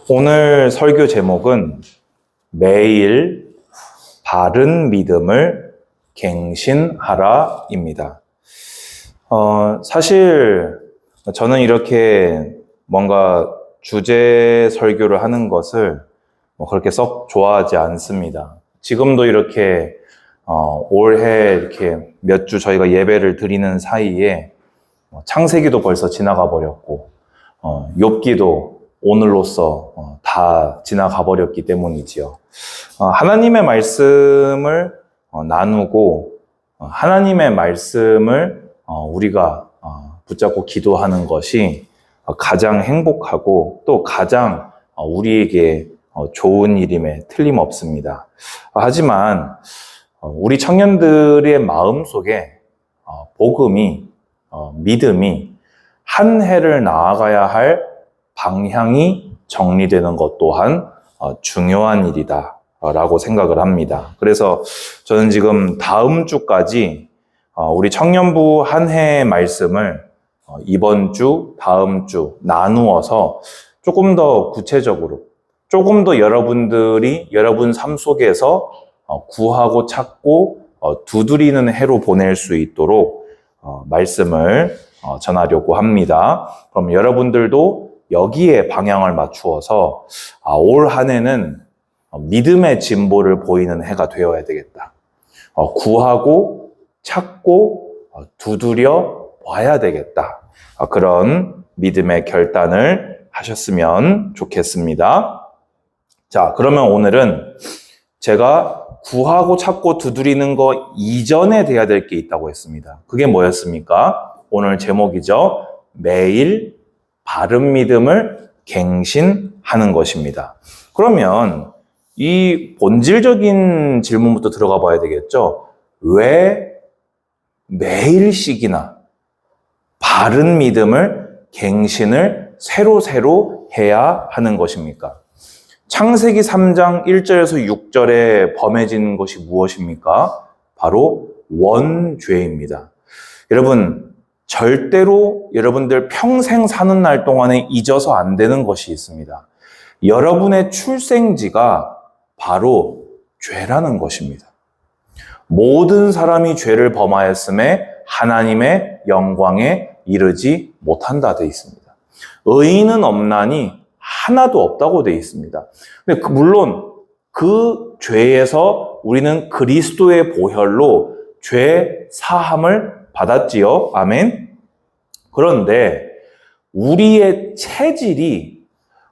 오늘 설교 제목은 매일 바른 믿음을 갱신하라입니다. 사실 저는 이렇게 뭔가 주제 설교를 하는 것을 그렇게 썩 좋아하지 않습니다. 지금도 이렇게 올해 이렇게 몇 주 저희가 예배를 드리는 사이에 창세기도 벌써 지나가 버렸고 욥기도 오늘로써 다 지나가 버렸기 때문이지요. 하나님의 말씀을 나누고 하나님의 말씀을 우리가 붙잡고 기도하는 것이 가장 행복하고 또 가장 우리에게 좋은 일임에 틀림없습니다. 하지만 우리 청년들의 마음속에 복음이 믿음이 한 해를 나아가야 할 방향이 정리되는 것 또한 중요한 일이다 라고 생각을 합니다. 그래서 저는 지금 다음 주까지 우리 청년부 한 해의 말씀을 이번 주, 다음 주 나누어서 조금 더 구체적으로 조금 더 여러분들이 여러분 삶 속에서 구하고 찾고 두드리는 해로 보낼 수 있도록 말씀을 전하려고 합니다. 그럼 여러분들도 여기에 방향을 맞추어서 올 한 해는 믿음의 진보를 보이는 해가 되어야 되겠다. 구하고 찾고 두드려 봐야 되겠다. 그런 믿음의 결단을 하셨으면 좋겠습니다. 자, 그러면 오늘은 제가 구하고 찾고 두드리는 거 이전에 돼야 될 게 있다고 했습니다. 그게 뭐였습니까? 오늘 제목이죠. 매일 바른 믿음을 갱신하는 것입니다. 그러면 이 본질적인 질문부터 들어가 봐야 되겠죠. 왜 매일씩이나 바른 믿음을 갱신을 새로 해야 하는 것입니까? 창세기 3장 1절에서 6절에 범해진 것이 무엇입니까? 바로 원죄입니다. 여러분, 절대로 여러분들 평생 사는 날 동안에 잊어서 안 되는 것이 있습니다. 여러분의 출생지가 바로 죄라는 것입니다. 모든 사람이 죄를 범하였음에 하나님의 영광에 이르지 못한다 되어 있습니다. 의인은 없나니 하나도 없다고 되어 있습니다. 근데 물론 그 죄에서 우리는 그리스도의 보혈로 죄 사함을 받았지요. 아멘. 그런데 우리의 체질이,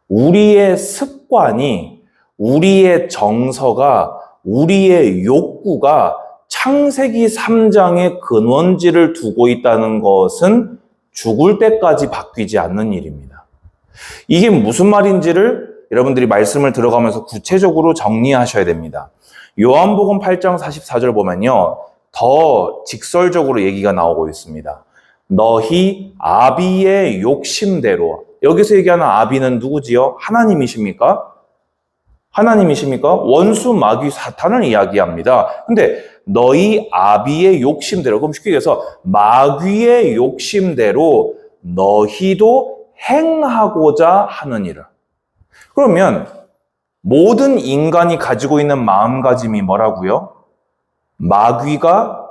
우리의 습관이, 우리의 정서가, 우리의 욕구가 창세기 3장의 근원지를 두고 있다는 것은 죽을 때까지 바뀌지 않는 일입니다. 이게 무슨 말인지를 여러분들이 말씀을 들어가면서 구체적으로 정리하셔야 됩니다. 요한복음 8장 44절 보면요. 더 직설적으로 얘기가 나오고 있습니다. 너희 아비의 욕심대로. 여기서 얘기하는 아비는 누구지요? 하나님이십니까? 하나님이십니까? 원수 마귀 사탄을 이야기합니다. 근데 너희 아비의 욕심대로, 그럼 쉽게 얘기해서 마귀의 욕심대로 너희도 행하고자 하느니라. 그러면 모든 인간이 가지고 있는 마음가짐이 뭐라고요? 마귀가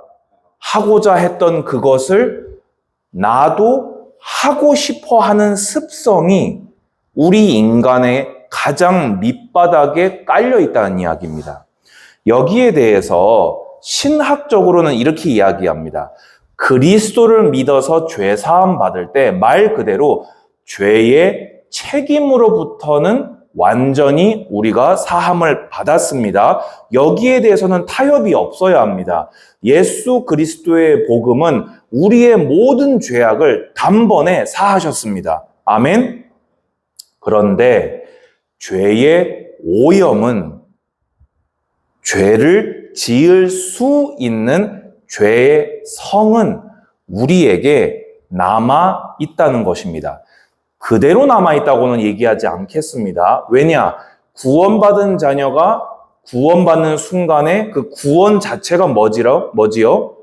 하고자 했던 그것을 나도 하고 싶어 하는 습성이 우리 인간의 가장 밑바닥에 깔려 있다는 이야기입니다. 여기에 대해서 신학적으로는 이렇게 이야기합니다. 그리스도를 믿어서 죄 사함 받을 때 말 그대로 죄의 책임으로부터는 완전히 우리가 사함을 받았습니다. 여기에 대해서는 타협이 없어야 합니다. 예수 그리스도의 복음은 우리의 모든 죄악을 단번에 사하셨습니다. 아멘. 그런데 죄의 오염은 죄를 지을 수 있는 죄의 성은 우리에게 남아 있다는 것입니다. 그대로 남아있다고는 얘기하지 않겠습니다. 왜냐? 구원받은 자녀가 구원받는 순간에 그 구원 자체가 뭐지요?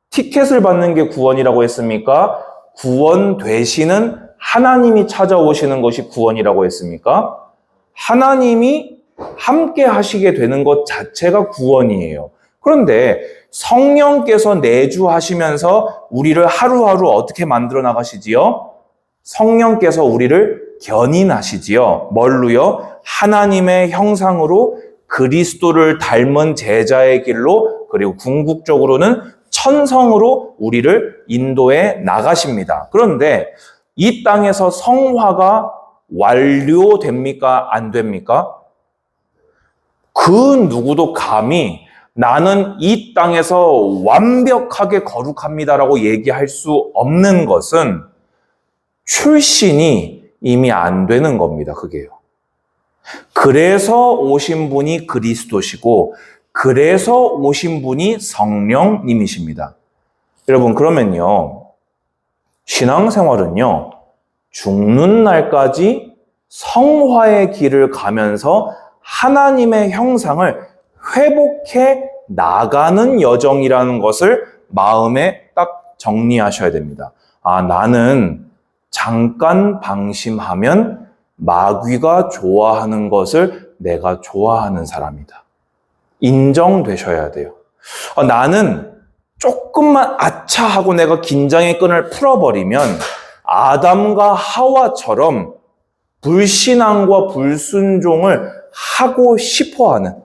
티켓을 받는 게 구원이라고 했습니까? 구원 되시는 하나님이 찾아오시는 것이 구원이라고 했습니까? 하나님이 함께 하시게 되는 것 자체가 구원이에요. 그런데 성령께서 내주하시면서 우리를 하루하루 어떻게 만들어 나가시지요? 성령께서 우리를 견인하시지요. 뭘로요? 하나님의 형상으로 그리스도를 닮은 제자의 길로, 그리고 궁극적으로는 천성으로 우리를 인도해 나가십니다. 그런데 이 땅에서 성화가 완료됩니까? 안 됩니까? 그 누구도 감히 나는 이 땅에서 완벽하게 거룩합니다라고 얘기할 수 없는 것은 출신이 이미 안 되는 겁니다. 그게요. 그래서 오신 분이 그리스도시고, 그래서 오신 분이 성령님이십니다. 여러분, 그러면요, 신앙생활은요, 죽는 날까지 성화의 길을 가면서 하나님의 형상을 회복해 나가는 여정이라는 것을 마음에 딱 정리하셔야 됩니다. 아, 나는 잠깐 방심하면 마귀가 좋아하는 것을 내가 좋아하는 사람이다. 인정되셔야 돼요. 아, 나는 조금만 아차 하고 내가 긴장의 끈을 풀어버리면 아담과 하와처럼 불신앙과 불순종을 하고 싶어하는,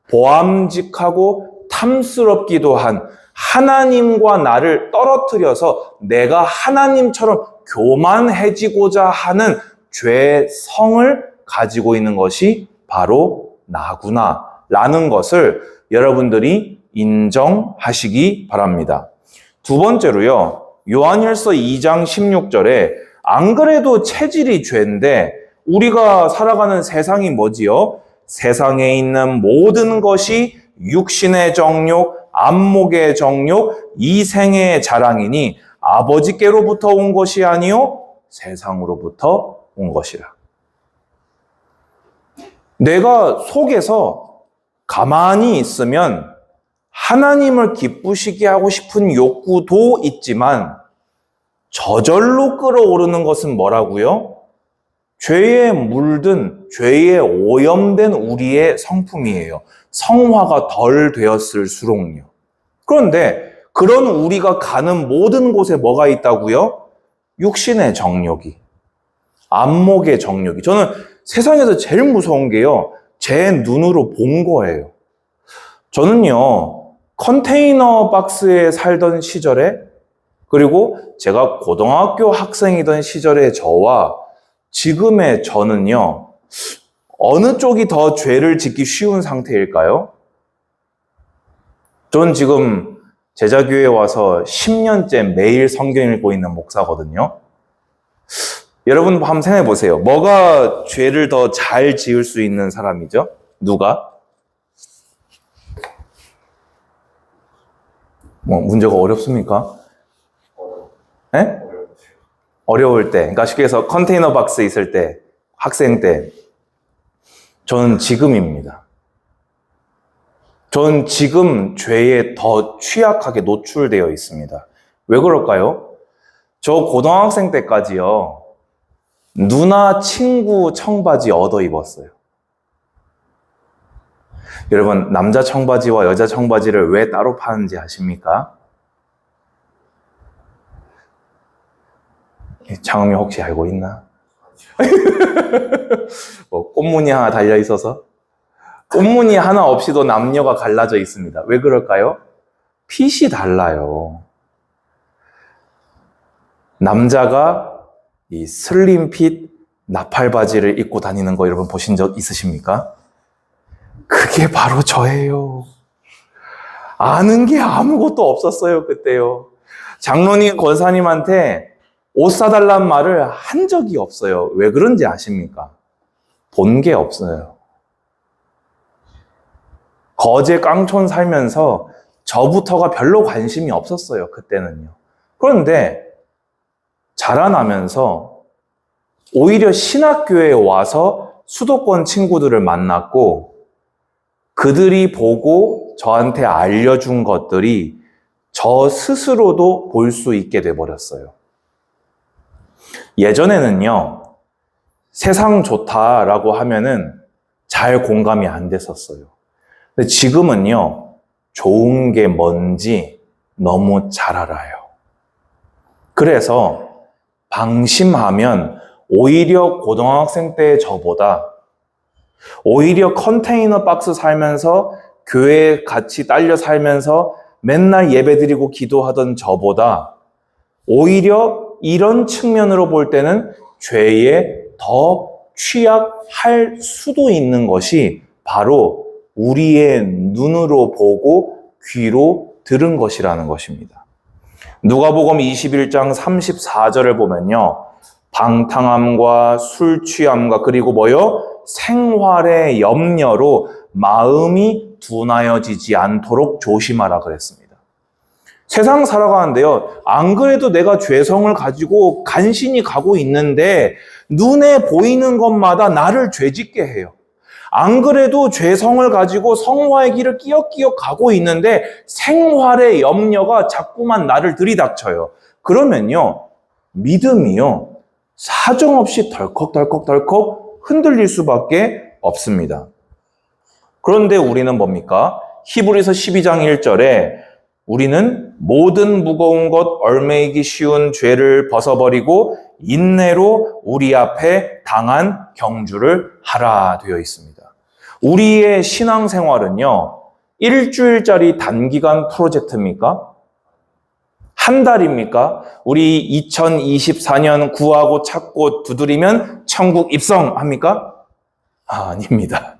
보암직하고 탐스럽기도 한 하나님과 나를 떨어뜨려서 내가 하나님처럼 교만해지고자 하는 죄의 성을 가지고 있는 것이 바로 나구나 라는 것을 여러분들이 인정하시기 바랍니다. 두 번째로요, 요한일서 2장 16절에 안 그래도 체질이 죄인데 우리가 살아가는 세상이 뭐지요? 세상에 있는 모든 것이 육신의 정욕, 안목의 정욕, 이생의 자랑이니 아버지께로부터 온 것이 아니요 세상으로부터 온 것이라. 내가 속에서 가만히 있으면 하나님을 기쁘시게 하고 싶은 욕구도 있지만 저절로 끌어오르는 것은 뭐라고요? 죄에 물든, 죄에 오염된 우리의 성품이에요. 성화가 덜 되었을수록요. 그런데 그런 우리가 가는 모든 곳에 뭐가 있다고요? 육신의 정욕이, 안목의 정욕이. 저는 세상에서 제일 무서운 게요, 제 눈으로 본 거예요. 저는요, 컨테이너 박스에 살던 시절에, 그리고 제가 고등학교 학생이던 시절의 저와 지금의 저는요, 어느 쪽이 더 죄를 짓기 쉬운 상태일까요? 전 지금 제자교회에 와서 10년째 매일 성경 읽고 있는 목사거든요. 여러분 한번 생각해 보세요. 뭐가 죄를 더 잘 지을 수 있는 사람이죠? 누가? 뭐 문제가 어렵습니까? 네? 어려울 때, 그러니까 쉽게 해서 컨테이너 박스에 있을 때, 학생 때, 저는 지금입니다. 저는 지금 죄에 더 취약하게 노출되어 있습니다. 왜 그럴까요? 저 고등학생 때까지요, 누나 친구 청바지 얻어 입었어요. 여러분, 남자 청바지와 여자 청바지를 왜 따로 파는지 아십니까? 장엄이 혹시 알고 있나? 뭐 꽃무늬 하나 달려 있어서? 꽃무늬 하나 없이도 남녀가 갈라져 있습니다. 왜 그럴까요? 핏이 달라요. 남자가 이 슬림핏 나팔 바지를 입고 다니는 거 여러분 보신 적 있으십니까? 그게 바로 저예요. 아는 게 아무것도 없었어요, 그때요. 장로님, 권사님한테 옷 사달란 말을 한 적이 없어요. 왜 그런지 아십니까? 본 게 없어요. 거제 깡촌 살면서 저부터가 별로 관심이 없었어요, 그때는요. 그런데 자라나면서 오히려 신학교에 와서 수도권 친구들을 만났고, 그들이 보고 저한테 알려준 것들이 저 스스로도 볼 수 있게 돼버렸어요. 예전에는요, 세상 좋다라고 하면은 잘 공감이 안 됐었어요. 근데 지금은요, 좋은 게 뭔지 너무 잘 알아요. 그래서 방심하면 오히려 고등학생 때의 저보다 오히려 컨테이너 박스 살면서 교회에 같이 딸려 살면서 맨날 예배드리고 기도하던 저보다 오히려 이런 측면으로 볼 때는 죄에 더 취약할 수도 있는 것이 바로 우리의 눈으로 보고 귀로 들은 것이라는 것입니다. 누가복음 21장 34절을 보면요, 방탕함과 술 취함과 그리고 뭐요? 생활의 염려로 마음이 둔하여지지 않도록 조심하라 그랬습니다. 세상 살아가는데요, 안 그래도 내가 죄성을 가지고 간신히 가고 있는데 눈에 보이는 것마다 나를 죄짓게 해요. 안 그래도 죄성을 가지고 성화의 길을 끼역끼역 가고 있는데 생활의 염려가 자꾸만 나를 들이닥쳐요. 그러면요, 믿음이요, 사정없이 덜컥덜컥덜컥 흔들릴 수밖에 없습니다. 그런데 우리는 뭡니까? 히브리서 12장 1절에 우리는 모든 무거운 것 얽매이기 쉬운 죄를 벗어버리고 인내로 우리 앞에 당한 경주를 하라 되어 있습니다. 우리의 신앙생활은요, 일주일짜리 단기간 프로젝트입니까? 한 달입니까? 우리 2024년 구하고 찾고 두드리면 천국 입성합니까? 아닙니다.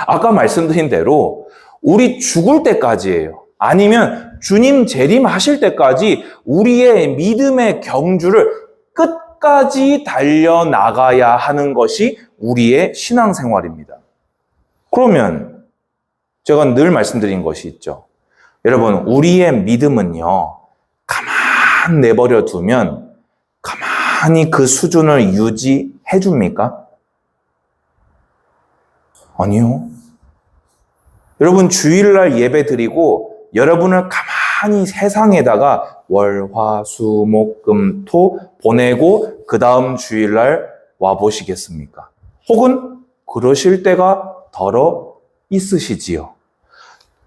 아까 말씀드린 대로 우리 죽을 때까지예요. 아니면 주님 재림하실 때까지 우리의 믿음의 경주를 끝까지 달려나가야 하는 것이 우리의 신앙생활입니다. 그러면 제가 늘 말씀드린 것이 있죠. 여러분, 우리의 믿음은요, 가만 내버려 두면 가만히 그 수준을 유지해 줍니까? 아니요. 여러분, 주일날 예배 드리고 여러분을 가만히 세상에다가 월, 화, 수, 목, 금, 토 보내고 그 다음 주일날 와보시겠습니까? 혹은 그러실 때가 덜어 있으시지요.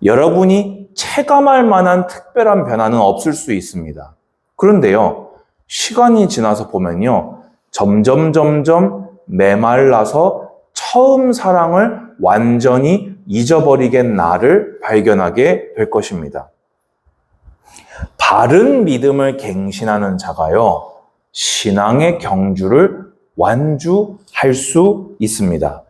여러분이 체감할 만한 특별한 변화는 없을 수 있습니다. 그런데요, 시간이 지나서 보면요, 점점 메말라서 처음 사랑을 완전히 잊어버리겠 나를 발견하게 될 것입니다. 바른 믿음을 갱신하는 자가요, 신앙의 경주를 완주할 수 있습니다.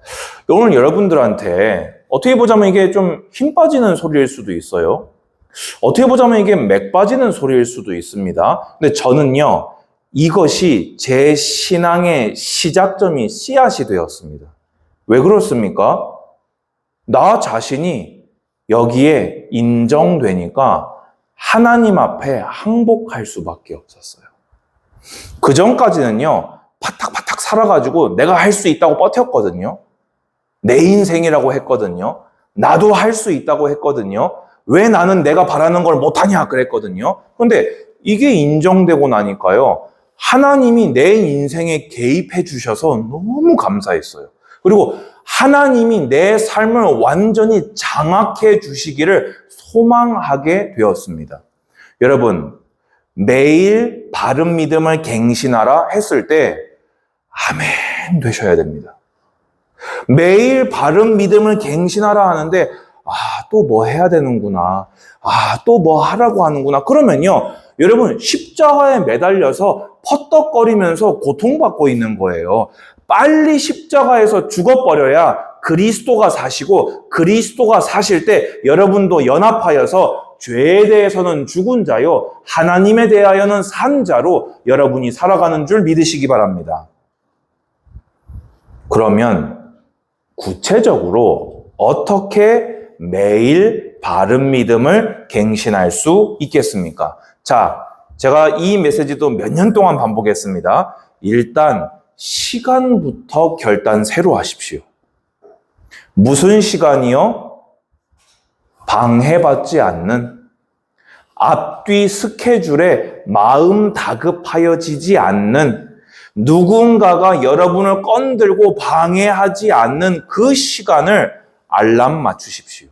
오늘 여러분들한테 어떻게 보자면 이게 좀 힘 빠지는 소리일 수도 있어요. 어떻게 보자면 이게 맥 빠지는 소리일 수도 있습니다. 근데 저는요, 이것이 제 신앙의 시작점이 씨앗이 되었습니다. 왜 그렇습니까? 나 자신이 여기에 인정되니까 하나님 앞에 항복할 수밖에 없었어요. 그 전까지는요, 파탁파탁 살아가지고 내가 할 수 있다고 버텼거든요. 내 인생이라고 했거든요. 나도 할 수 있다고 했거든요. 왜 나는 내가 바라는 걸 못하냐 그랬거든요. 그런데 이게 인정되고 나니까요, 하나님이 내 인생에 개입해 주셔서 너무 감사했어요. 그리고 하나님이 내 삶을 완전히 장악해 주시기를 소망하게 되었습니다. 여러분, 매일 바른 믿음을 갱신하라 했을 때 아멘 되셔야 됩니다. 매일 바른 믿음을 갱신하라 하는데 또 뭐 해야 되는구나. 또 뭐 하라고 하는구나. 그러면요, 여러분 십자가에 매달려서 퍼떡거리면서 고통받고 있는 거예요. 빨리 십자가에서 죽어버려야 그리스도가 사시고 그리스도가 사실 때 여러분도 연합하여서 죄에 대해서는 죽은 자요, 하나님에 대하여는 산 자로 여러분이 살아가는 줄 믿으시기 바랍니다. 그러면 구체적으로 어떻게 매일 바른 믿음을 갱신할 수 있겠습니까? 자, 제가 이 메시지도 몇 년 동안 반복했습니다. 일단 시간부터 결단새로 하십시오. 무슨 시간이요? 방해받지 않는, 앞뒤 스케줄에 마음 다급하여지지 않는, 누군가가 여러분을 건들고 방해하지 않는 그 시간을 알람 맞추십시오.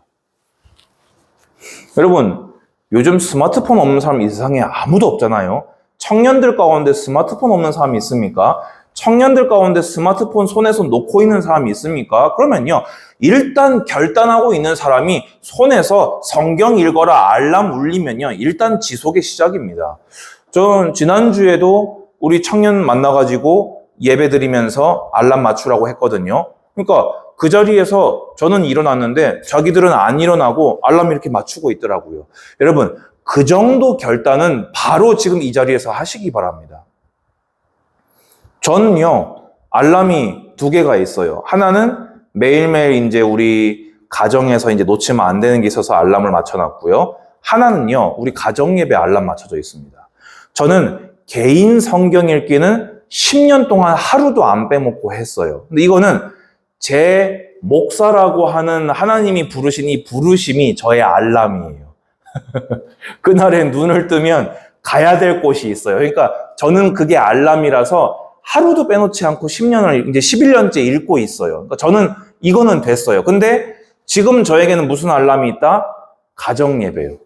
여러분, 요즘 스마트폰 없는 사람 이 세상에 아무도 없잖아요. 청년들 가운데 스마트폰 없는 사람이 있습니까? 청년들 가운데 스마트폰 손에서 놓고 있는 사람이 있습니까? 그러면요, 일단 결단하고 있는 사람이 손에서 성경 읽어라 알람 울리면요, 일단 지속의 시작입니다. 전 지난주에도 우리 청년 만나가지고 예배 드리면서 알람 맞추라고 했거든요. 그러니까 그 자리에서 저는 일어났는데 자기들은 안 일어나고 알람 이렇게 맞추고 있더라고요. 여러분, 그 정도 결단은 바로 지금 이 자리에서 하시기 바랍니다. 저는요, 알람이 2개가 있어요. 하나는 매일매일 이제 우리 가정에서 이제 놓치면 안 되는 게 있어서 알람을 맞춰놨고요. 하나는요, 우리 가정 예배 알람 맞춰져 있습니다. 저는 개인 성경 읽기는 10년 동안 하루도 안 빼먹고 했어요. 근데 이거는 제 목사라고 하는 하나님이 부르신 이 부르심이 저의 알람이에요. 그날에 눈을 뜨면 가야 될 곳이 있어요. 그러니까 저는 그게 알람이라서 하루도 빼놓지 않고 10년을 이제 11년째 읽고 있어요. 그러니까 저는 이거는 됐어요. 근데 지금 저에게는 무슨 알람이 있다? 가정 예배요.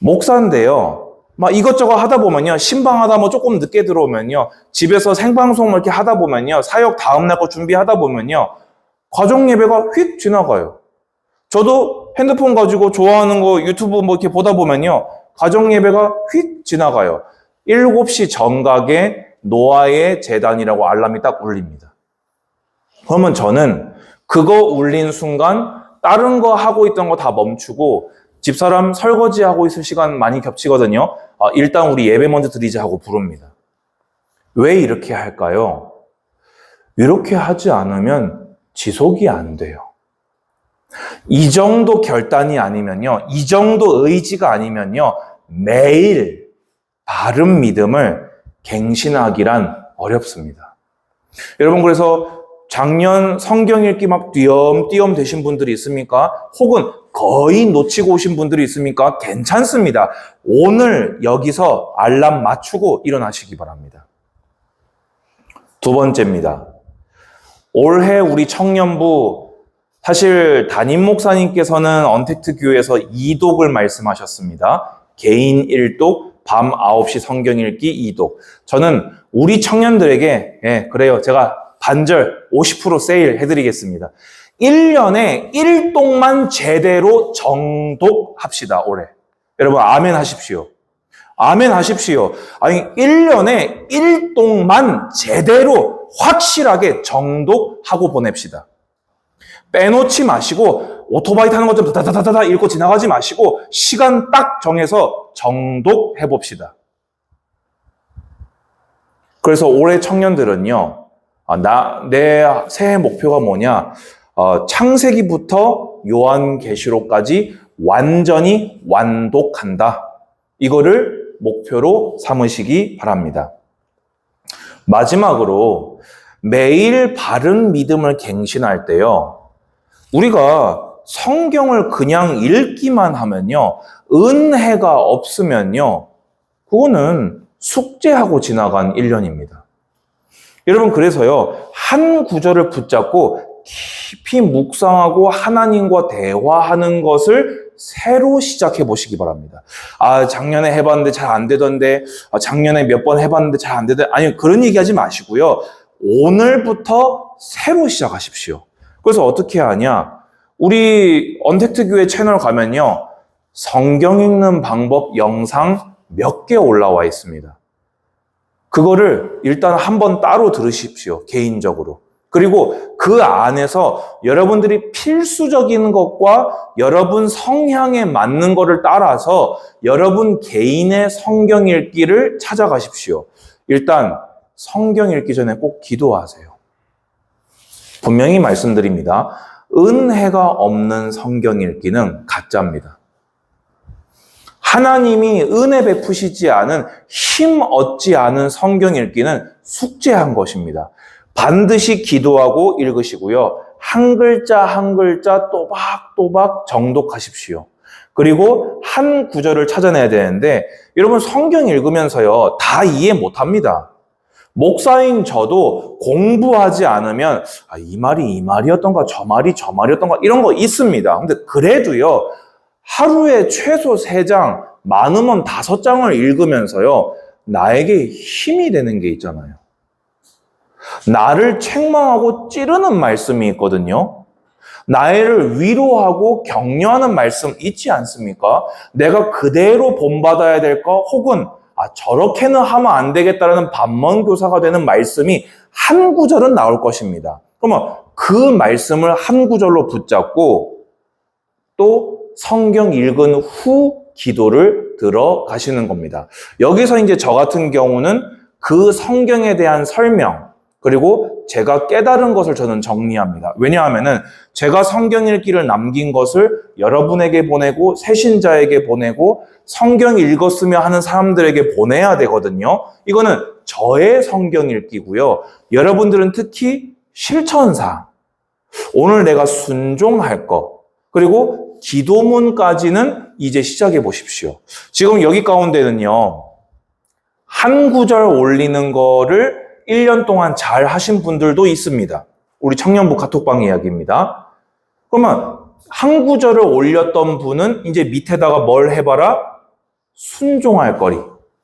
목사인데요. 막 이것저것 하다 보면요. 신방하다 뭐 조금 늦게 들어오면요. 집에서 생방송 이렇게 하다 보면요. 사역 다음날 거 준비하다 보면요. 가정 예배가 휙 지나가요. 저도 핸드폰 가지고 좋아하는 거 유튜브 뭐 이렇게 보다 보면요. 가정 예배가 휙 지나가요. 7시 정각에 노아의 제단이라고 알람이 딱 울립니다. 그러면 저는 그거 울린 순간 다른 거 하고 있던 거 다 멈추고 집사람 설거지하고 있을 시간 많이 겹치거든요. 일단 우리 예배 먼저 드리자 하고 부릅니다. 왜 이렇게 할까요? 이렇게 하지 않으면 지속이 안 돼요. 이 정도 결단이 아니면요, 이 정도 의지가 아니면요, 매일 바른 믿음을 갱신하기란 어렵습니다. 여러분, 그래서 작년 성경 읽기 막 띄엄띄엄 되신 분들이 있습니까? 혹은 거의 놓치고 오신 분들이 있습니까? 괜찮습니다. 오늘 여기서 알람 맞추고 일어나시기 바랍니다. 2번째입니다. 올해 우리 청년부, 사실 담임 목사님께서는 언택트 교회에서 2독을 말씀하셨습니다. 개인 1독, 밤 9시 성경 읽기 2독. 저는 우리 청년들에게, 그래요. 제가 반절 50% 세일 해드리겠습니다. 1년에 1독만 제대로 정독합시다, 올해. 여러분, 아멘 하십시오. 아멘 하십시오. 아니, 1년에 1독만 제대로 확실하게 정독하고 보냅시다. 빼놓지 마시고 오토바이 타는 것처럼 다다다다다 읽고 지나가지 마시고 시간 딱 정해서 정독해 봅시다. 그래서 올해 청년들은요, 내 새해 목표가 뭐냐? 창세기부터 요한계시록까지 완전히 완독한다. 이거를 목표로 삼으시기 바랍니다. 마지막으로 매일 바른 믿음을 갱신할 때요, 우리가 성경을 그냥 읽기만 하면요, 은혜가 없으면요, 그거는 숙제하고 지나간 1년입니다. 여러분, 그래서요, 한 구절을 붙잡고 깊이 묵상하고 하나님과 대화하는 것을 새로 시작해 보시기 바랍니다. 작년에 해봤는데 잘 안 되던데, 작년에 몇 번 해봤는데 잘 안 되던데, 아니, 그런 얘기 하지 마시고요. 오늘부터 새로 시작하십시오. 그래서 어떻게 하냐? 우리 언택트 교회 채널 가면요, 성경 읽는 방법 영상 몇 개 올라와 있습니다. 그거를 일단 한번 따로 들으십시오. 개인적으로. 그리고 그 안에서 여러분들이 필수적인 것과 여러분 성향에 맞는 것을 따라서 여러분 개인의 성경 읽기를 찾아가십시오. 일단 성경 읽기 전에 꼭 기도하세요. 분명히 말씀드립니다. 은혜가 없는 성경 읽기는 가짜입니다. 하나님이 은혜 베푸시지 않은, 힘 얻지 않은 성경 읽기는 숙제한 것입니다. 반드시 기도하고 읽으시고요. 한 글자 한 글자 또박또박 정독하십시오. 그리고 한 구절을 찾아내야 되는데, 여러분 성경 읽으면서요, 다 이해 못합니다. 목사인 저도 공부하지 않으면 이 말이 이 말이었던가 저 말이 저 말이었던가 이런 거 있습니다. 근데 그래도요. 하루에 최소 3장, 많으면 5장을 읽으면서요. 나에게 힘이 되는 게 있잖아요. 나를 책망하고 찌르는 말씀이 있거든요. 나를 위로하고 격려하는 말씀 있지 않습니까? 내가 그대로 본받아야 될 거 혹은 저렇게는 하면 안 되겠다라는 반면교사가 되는 말씀이 한 구절은 나올 것입니다. 그러면 그 말씀을 한 구절로 붙잡고 또 성경 읽은 후 기도를 들어가시는 겁니다. 여기서 이제 저 같은 경우는 그 성경에 대한 설명 그리고 제가 깨달은 것을 저는 정리합니다. 왜냐하면은 제가 성경 읽기를 남긴 것을 여러분에게 보내고 새신자에게 보내고 성경 읽었으며 하는 사람들에게 보내야 되거든요. 이거는 저의 성경 읽기고요. 여러분들은 특히 실천사항, 오늘 내가 순종할 것, 그리고 기도문까지는 이제 시작해 보십시오. 지금 여기 가운데는요. 한 구절 올리는 거를 1년 동안 잘 하신 분들도 있습니다. 우리 청년부 카톡방 이야기입니다. 그러면 한 구절을 올렸던 분은 이제 밑에다가 뭘 해봐라? 순종할 거리,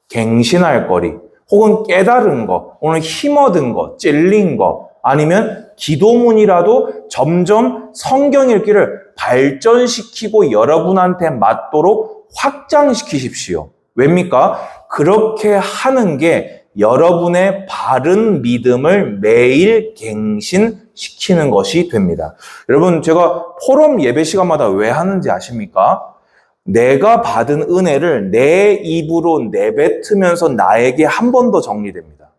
갱신할 거리, 혹은 깨달은 거, 오늘 힘 얻은 거, 찔린 거, 아니면 기도문이라도 점점 성경 읽기를 발전시키고 여러분한테 맞도록 확장시키십시오. 왜입니까? 그렇게 하는 게 여러분의 바른 믿음을 매일 갱신시키는 것이 됩니다. 여러분, 제가 포럼 예배 시간마다 왜 하는지 아십니까? 내가 받은 은혜를 내 입으로 내뱉으면서 나에게 한 번 더 정리됩니다.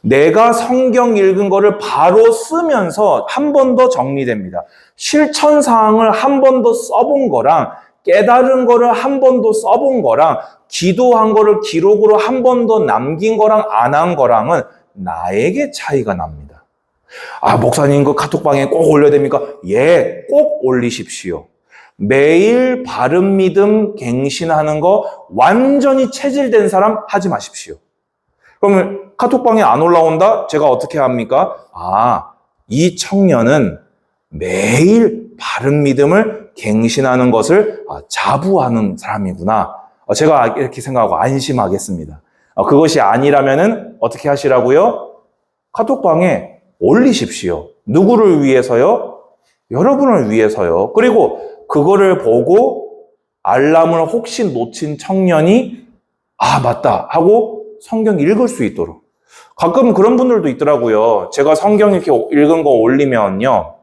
내가 성경 읽은 거를 바로 쓰면서 한 번 더 정리됩니다. 실천사항을 한 번 더 써본 거랑 깨달은 거를 한 번 더 써본 거랑 기도한 거를 기록으로 한 번 더 남긴 거랑 안 한 거랑은 나에게 차이가 납니다. 목사님 그 카톡방에 꼭 올려야 됩니까? 예, 꼭 올리십시오. 매일 바른 믿음 갱신하는 거 완전히 체질된 사람 하지 마십시오. 그러면 카톡방에 안 올라온다? 제가 어떻게 합니까? 이 청년은 매일 바른 믿음을 갱신하는 것을 자부하는 사람이구나. 제가 이렇게 생각하고 안심하겠습니다. 그것이 아니라면은 어떻게 하시라고요? 카톡방에 올리십시오. 누구를 위해서요? 여러분을 위해서요. 그리고 그거를 보고 알람을 혹시 놓친 청년이 맞다 하고 성경 읽을 수 있도록. 가끔 그런 분들도 있더라고요. 제가 성경 이렇게 읽은 거 올리면요.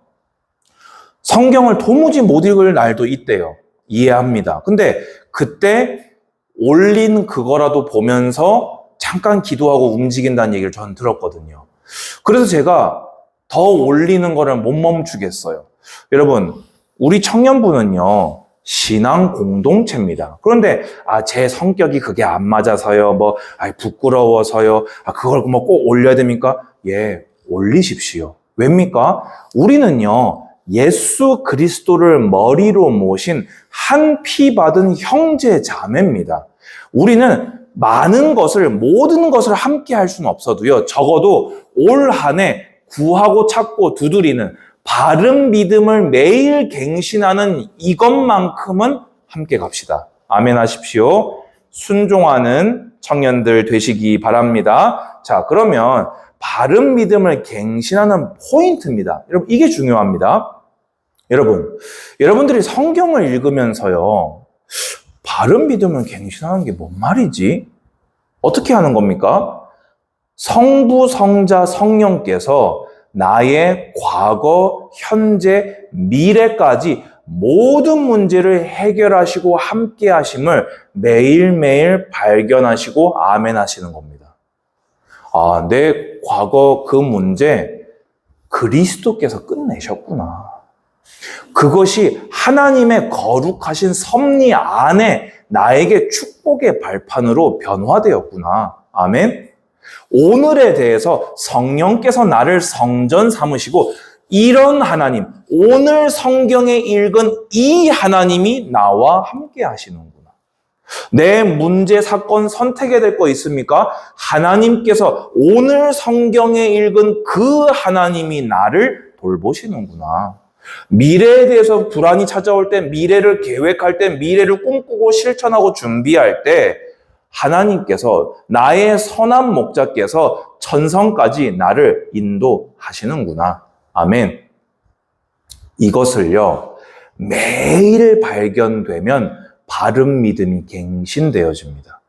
성경을 도무지 못 읽을 날도 있대요. 이해합니다. 근데 그때 올린 그거라도 보면서 잠깐 기도하고 움직인다는 얘기를 저는 들었거든요. 그래서 제가 더 올리는 거를 못 멈추겠어요. 여러분, 우리 청년부는요. 신앙 공동체입니다. 그런데 제 성격이 그게 안 맞아서요. 부끄러워서요. 그걸 꼭 올려야 됩니까? 예, 올리십시오. 왜입니까? 우리는요. 예수 그리스도를 머리로 모신 한 피 받은 형제 자매입니다. 우리는 많은 것을 모든 것을 함께 할 수는 없어도요. 적어도 올 한 해 구하고 찾고 두드리는 바른 믿음을 매일 갱신하는 이것만큼은 함께 갑시다. 아멘 하십시오. 순종하는 청년들 되시기 바랍니다. 자, 그러면 바른 믿음을 갱신하는 포인트입니다. 여러분, 이게 중요합니다. 여러분들이 성경을 읽으면서요, 바른 믿음을 갱신하는 게 뭔 말이지? 어떻게 하는 겁니까? 성부, 성자, 성령께서 나의 과거, 현재, 미래까지 모든 문제를 해결하시고 함께 하심을 매일매일 발견하시고 아멘 하시는 겁니다. 내 과거 그 문제 그리스도께서 끝내셨구나. 그것이 하나님의 거룩하신 섭리 안에 나에게 축복의 발판으로 변화되었구나. 아멘. 오늘에 대해서 성령께서 나를 성전 삼으시고 이런 하나님, 오늘 성경에 읽은 이 하나님이 나와 함께 하시는구나. 내 문제, 사건 선택해야 될 거 있습니까? 하나님께서 오늘 성경에 읽은 그 하나님이 나를 돌보시는구나. 미래에 대해서 불안이 찾아올 때, 미래를 계획할 때, 미래를 꿈꾸고 실천하고 준비할 때 하나님께서 나의 선한 목자께서 천성까지 나를 인도하시는구나. 아멘. 이것을요, 매일 발견되면 바른 믿음이 갱신되어집니다.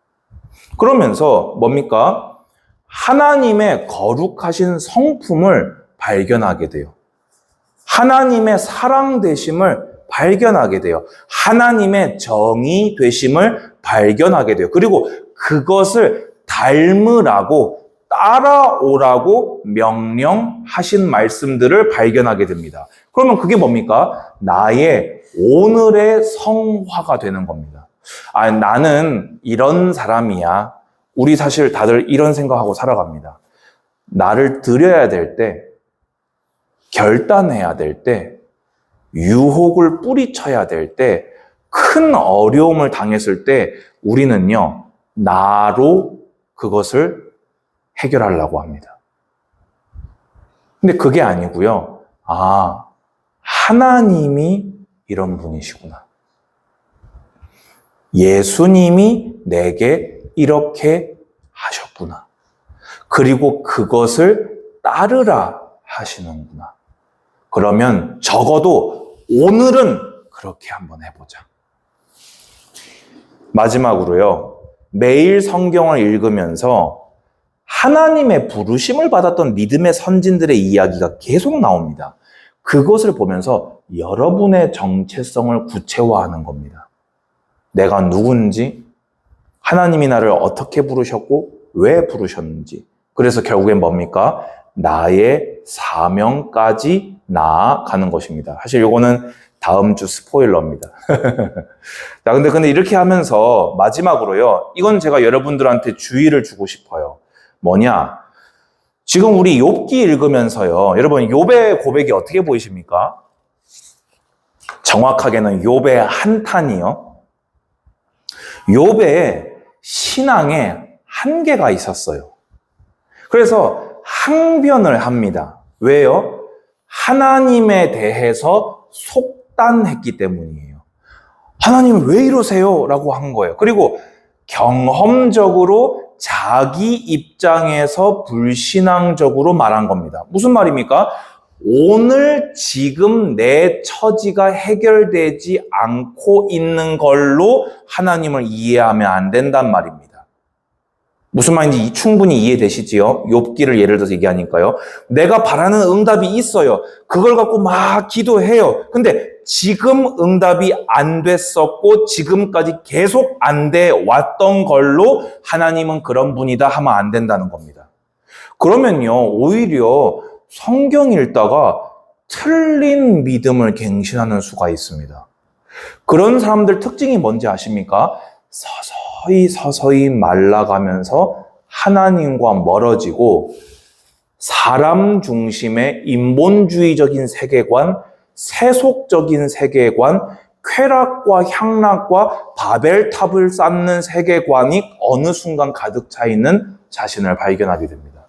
그러면서 뭡니까? 하나님의 거룩하신 성품을 발견하게 돼요. 하나님의 사랑되심을 발견하게 돼요. 하나님의 정의 되심을 발견하게 돼요. 그리고 그것을 닮으라고 따라오라고 명령하신 말씀들을 발견하게 됩니다. 그러면 그게 뭡니까? 나의 오늘의 성화가 되는 겁니다. 아, 나는 이런 사람이야. 우리 사실 다들 이런 생각하고 살아갑니다. 나를 드려야 될 때, 결단해야 될 때, 유혹을 뿌리쳐야 될 때, 큰 어려움을 당했을 때 우리는요, 나로 그것을 해결하려고 합니다. 근데 그게 아니고요. 아, 하나님이 이런 분이시구나. 예수님이 내게 이렇게 하셨구나. 그리고 그것을 따르라 하시는구나. 그러면 적어도 오늘은 그렇게 한번 해보자. 마지막으로요. 매일 성경을 읽으면서 하나님의 부르심을 받았던 믿음의 선진들의 이야기가 계속 나옵니다. 그것을 보면서 여러분의 정체성을 구체화하는 겁니다. 내가 누군지, 하나님이 나를 어떻게 부르셨고 왜 부르셨는지. 그래서 결국엔 뭡니까? 나의 사명까지 나아가는 것입니다. 사실 이거는 다음 주 스포일러입니다. 자, 근데 이렇게 하면서 마지막으로요. 이건 제가 여러분들한테 주의를 주고 싶어요. 뭐냐? 지금 우리 욥기 읽으면서요. 여러분 욥의 고백이 어떻게 보이십니까? 정확하게는 욥의 한탄이요. 욥의 신앙에 한계가 있었어요. 그래서 항변을 합니다. 왜요? 하나님에 대해서 속단했기 때문이에요. 하나님 왜 이러세요? 라고 한 거예요. 그리고 경험적으로 자기 입장에서 불신앙적으로 말한 겁니다. 무슨 말입니까? 오늘 지금 내 처지가 해결되지 않고 있는 걸로 하나님을 이해하면 안 된단 말입니다. 무슨 말인지 충분히 이해되시지요? 욥기를 예를 들어서 얘기하니까요. 내가 바라는 응답이 있어요. 그걸 갖고 막 기도해요. 근데 지금 응답이 안 됐었고 지금까지 계속 안 돼 왔던 걸로 하나님은 그런 분이다 하면 안 된다는 겁니다. 그러면요, 오히려 성경 읽다가 틀린 믿음을 갱신하는 수가 있습니다. 그런 사람들 특징이 뭔지 아십니까? 서서히 말라가면서 하나님과 멀어지고 사람 중심의 인본주의적인 세계관, 세속적인 세계관, 쾌락과 향락과 바벨탑을 쌓는 세계관이 어느 순간 가득 차 있는 자신을 발견하게 됩니다.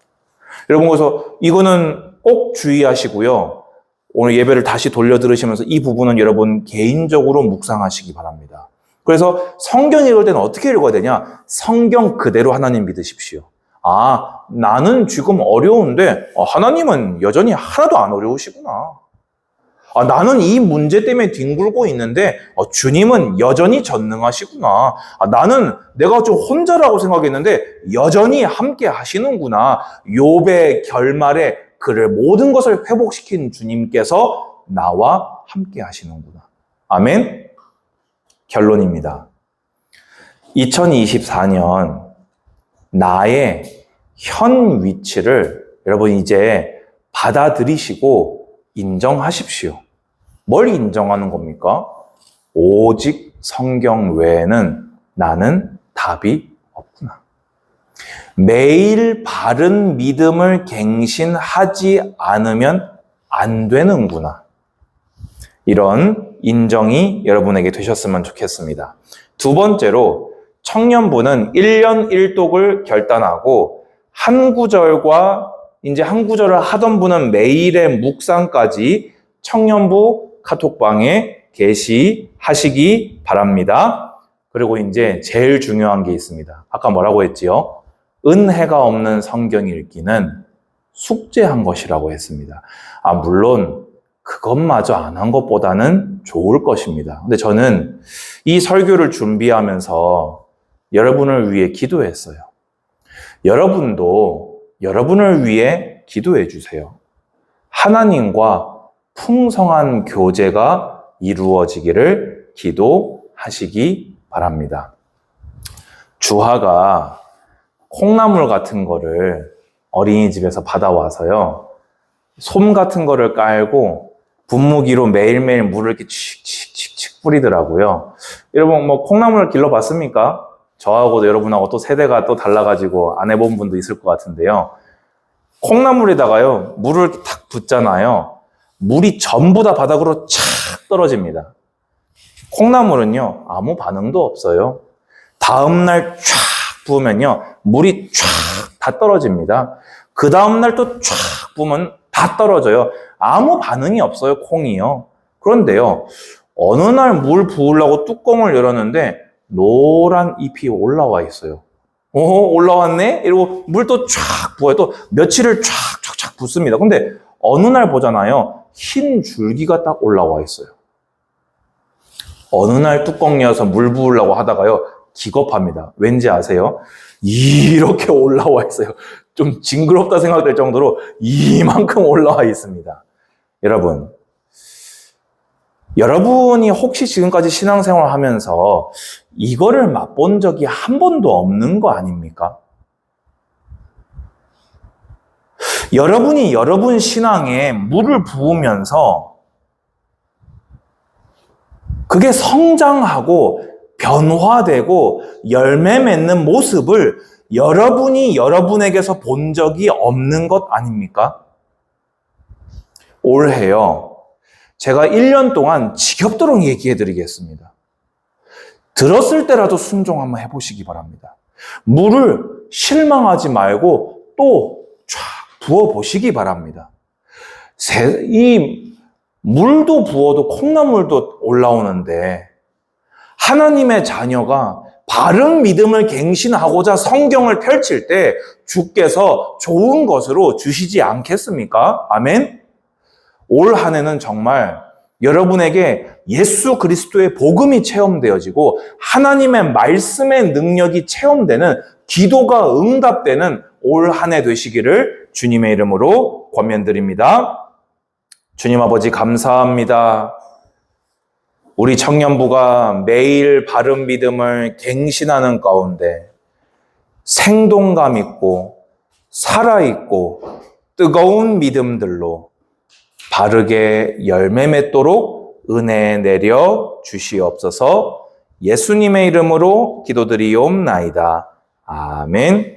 여러분, 그래서 이거는 꼭 주의하시고요. 오늘 예배를 다시 돌려 들으시면서 이 부분은 여러분 개인적으로 묵상하시기 바랍니다. 그래서 성경 읽을 때는 어떻게 읽어야 되냐? 성경 그대로 하나님 믿으십시오. 아, 나는 지금 어려운데 하나님은 여전히 하나도 안 어려우시구나. 아, 나는 이 문제 때문에 뒹굴고 있는데 주님은 여전히 전능하시구나. 아, 나는 내가 좀 혼자라고 생각했는데 여전히 함께 하시는구나. 욥의 결말에 그를 모든 것을 회복시킨 주님께서 나와 함께 하시는구나. 아멘. 결론입니다. 2024년 나의 현 위치를 여러분 이제 받아들이시고 인정하십시오. 뭘 인정하는 겁니까? 오직 성경 외에는 나는 답이 없구나. 매일 바른 믿음을 갱신하지 않으면 안 되는구나. 이런 인정이 여러분에게 되셨으면 좋겠습니다. 두 번째로 청년부는 1년 1독을 결단하고 한 구절과 이제 한 구절을 하던 분은 매일의 묵상까지 청년부 카톡방에 게시하시기 바랍니다. 그리고 이제 제일 중요한 게 있습니다. 아까 뭐라고 했지요? 은혜가 없는 성경 읽기는 숙제한 것이라고 했습니다. 물론 그것마저 안 한 것보다는 좋을 것입니다. 근데 저는 이 설교를 준비하면서 여러분을 위해 기도했어요. 여러분도 여러분을 위해 기도해 주세요. 하나님과 풍성한 교제가 이루어지기를 기도하시기 바랍니다. 주하가 콩나물 같은 거를 어린이집에서 받아와서요, 솜 같은 거를 깔고 분무기로 매일매일 물을 이렇게 칙칙칙칙 뿌리더라고요. 여러분 뭐 콩나물을 길러봤습니까? 저하고도 여러분하고 또 세대가 또 달라가지고 안 해본 분도 있을 것 같은데요. 콩나물에다가요, 물을 탁 붓잖아요. 물이 전부 다 바닥으로 착 떨어집니다. 콩나물은요, 아무 반응도 없어요. 다음날 쫙 부으면요, 물이 쫙 다 떨어집니다. 그 다음날 또 쫙 부으면 다 떨어져요. 아무 반응이 없어요, 콩이요. 그런데요, 어느 날 물 부으려고 뚜껑을 열었는데 노란 잎이 올라와 있어요. 올라왔네? 이러고 물 또 쫙 부어요. 또 며칠을 쫙 붓습니다. 근데 어느 날 보잖아요, 흰 줄기가 딱 올라와 있어요. 어느 날 뚜껑 열어서 물 부으려고 하다가요, 기겁합니다. 왠지 아세요? 이렇게 올라와 있어요. 좀 징그럽다 생각될 정도로 이만큼 올라와 있습니다. 여러분이 혹시 지금까지 신앙생활 하면서 이거를 맛본 적이 한 번도 없는 거 아닙니까? 여러분이 여러분 신앙에 물을 부으면서 그게 성장하고 변화되고 열매 맺는 모습을 여러분이 여러분에게서 본 적이 없는 것 아닙니까? 올해요, 제가 1년 동안 지겹도록 얘기해 드리겠습니다. 들었을 때라도 순종 한번 해보시기 바랍니다. 물을 실망하지 말고 또 쫙 부어보시기 바랍니다. 이 물도 부어도 콩나물도 올라오는데 하나님의 자녀가 바른 믿음을 갱신하고자 성경을 펼칠 때 주께서 좋은 것으로 주시지 않겠습니까? 아멘? 올 한 해는 정말 여러분에게 예수 그리스도의 복음이 체험되어지고 하나님의 말씀의 능력이 체험되는, 기도가 응답되는 올 한 해 되시기를 주님의 이름으로 권면드립니다. 주님 아버지 감사합니다. 우리 청년부가 매일 바른 믿음을 갱신하는 가운데 생동감 있고 살아있고 뜨거운 믿음들로 바르게 열매 맺도록 은혜 내려 주시옵소서. 예수님의 이름으로 기도드리옵나이다. 아멘.